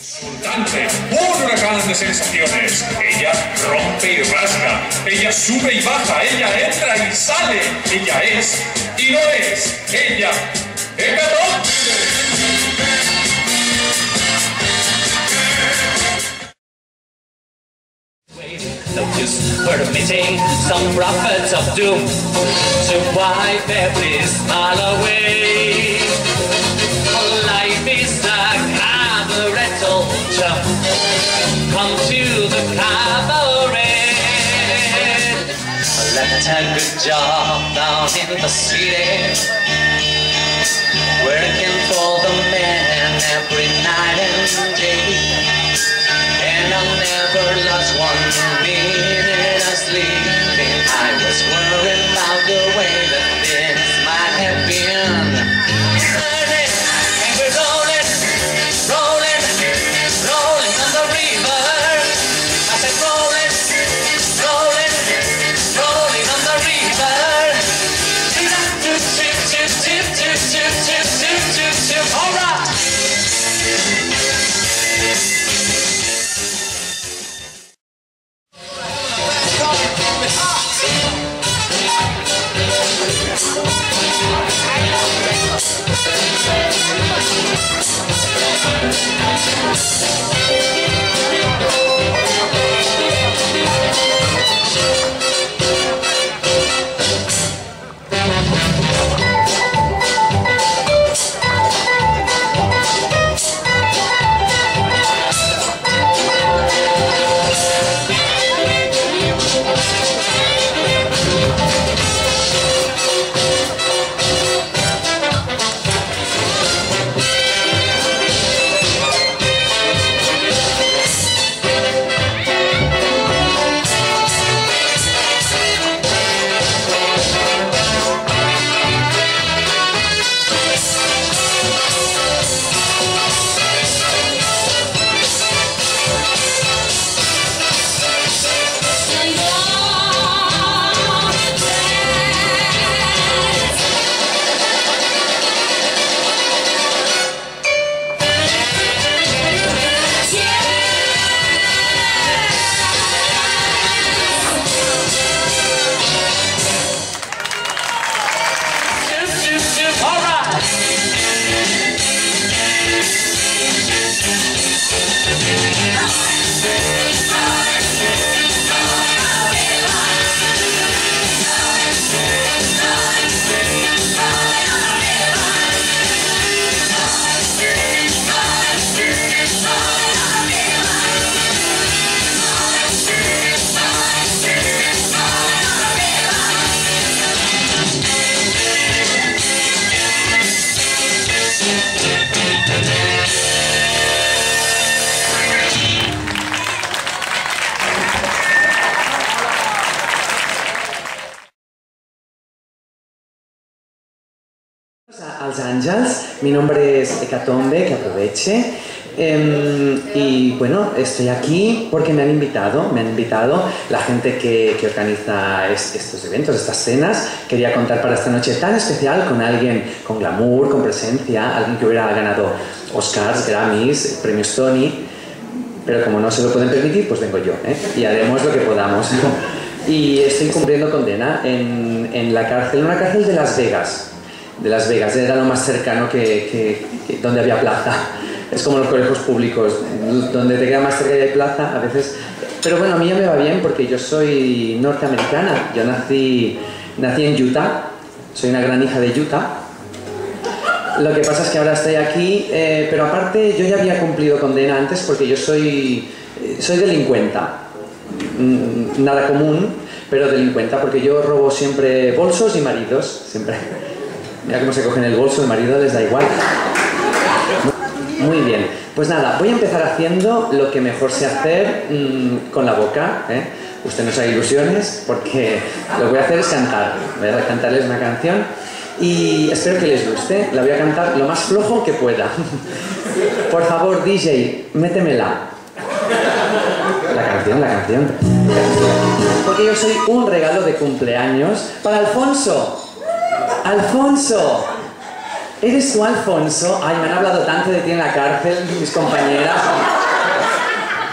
Insultante, un huracán de sensaciones. Ella rompe y rasga, ella sube y baja, ella entra y sale. Ella es y no es. Ella, Hecatombe. Notice permitting some prophets of doom to wipe every smile away. Life is a cabaretto jump. Come to the cabaret. Left a good job down in the city, working for the man every night and day. And I never lost 1 minute of sleeping. I was worried about the way that things might have been. Turning, and we're rolling, rolling, rolling on the river. I said rolling, rolling, rolling on the river. Tip, tip, tip, tip, tip, tip, tip, tip, tip, tip. All right. Als Àngels, mi nombre es Hecatombe, que aproveche. Y bueno, estoy aquí porque me han invitado la gente que organiza estos eventos, estas cenas. Quería contar para esta noche tan especial con alguien con glamour, con presencia, alguien que hubiera ganado Oscars, Grammys, premios Tony, pero como no se lo pueden permitir, pues vengo yo, y haremos lo que podamos. Y estoy cumpliendo condena en la cárcel, una cárcel de Las Vegas. Era lo más cercano donde había plaza. Es como los colegios públicos, donde te queda más cerca y hay plaza a veces. Pero bueno, a mí ya me va bien porque yo soy norteamericana. Yo nací en Utah, soy una gran hija de Utah. Lo que pasa es que ahora estoy aquí, pero aparte yo ya había cumplido condena antes porque yo soy delincuenta. Nada común, pero delincuenta porque yo robo siempre bolsos y maridos, siempre. Mira cómo se cogen el bolso, el marido les da igual. Muy bien, pues nada, voy a empezar haciendo lo que mejor sé hacer con la boca. Usted no se haga ilusiones porque lo que voy a hacer es cantar. Voy a cantarles una canción y espero que les guste. La voy a cantar lo más flojo que pueda. Por favor, DJ, métemela. La canción. Porque yo soy un regalo de cumpleaños para Alfonso. ¡Alfonso! ¿Eres tú, Alfonso? Ay, me han hablado tanto de ti en la cárcel, mis compañeras.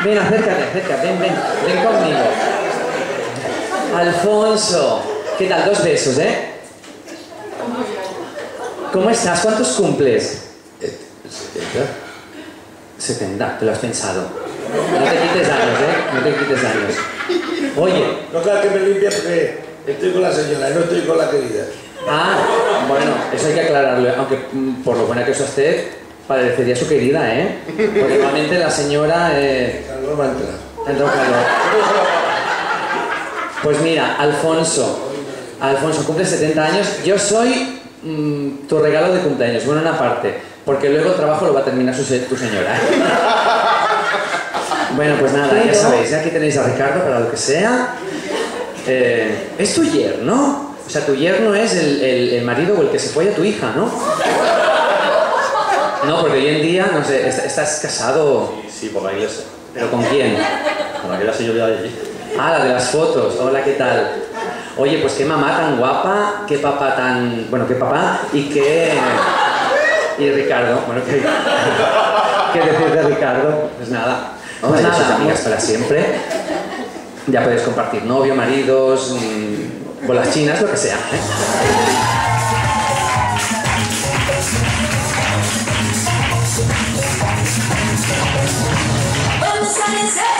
Ven, acércate, ven conmigo. Alfonso, ¿qué tal? 2 besos, ¿eh? ¿Cómo estás? ¿Cuántos cumples? 70, te lo has pensado. No te quites años, ¿eh? No te quites años. Oye. No, claro que me limpia porque estoy con la señora y no estoy con la querida. Ah, bueno, eso hay que aclararlo, aunque por lo buena que es usted, parecería su querida, ¿eh? Porque igualmente la señora... No me ha entrado. Entró calor. Pues mira, Alfonso, cumple 70 años. Yo soy tu regalo de cumpleaños, bueno, una parte, porque luego el trabajo lo va a terminar tu señora. Bueno, pues nada, ya sabéis, aquí tenéis a Ricardo para lo que sea. Es tu yerno. O sea, tu yerno es el marido o el que se folla a tu hija, ¿no? No, porque hoy en día, no sé, estás casado... Sí, por la iglesia. ¿Pero con quién? Con aquella señora de allí. Ah, la de las fotos. Hola, ¿qué tal? Oye, pues qué mamá tan guapa, qué papá tan... Bueno, qué papá y qué... Y Ricardo, bueno, ¿qué decir de Ricardo? Pues nada. Pues nada, amigas para siempre. Ya podéis compartir novio, maridos, bolas chinas, lo que sea, ¿eh? When the sun is set.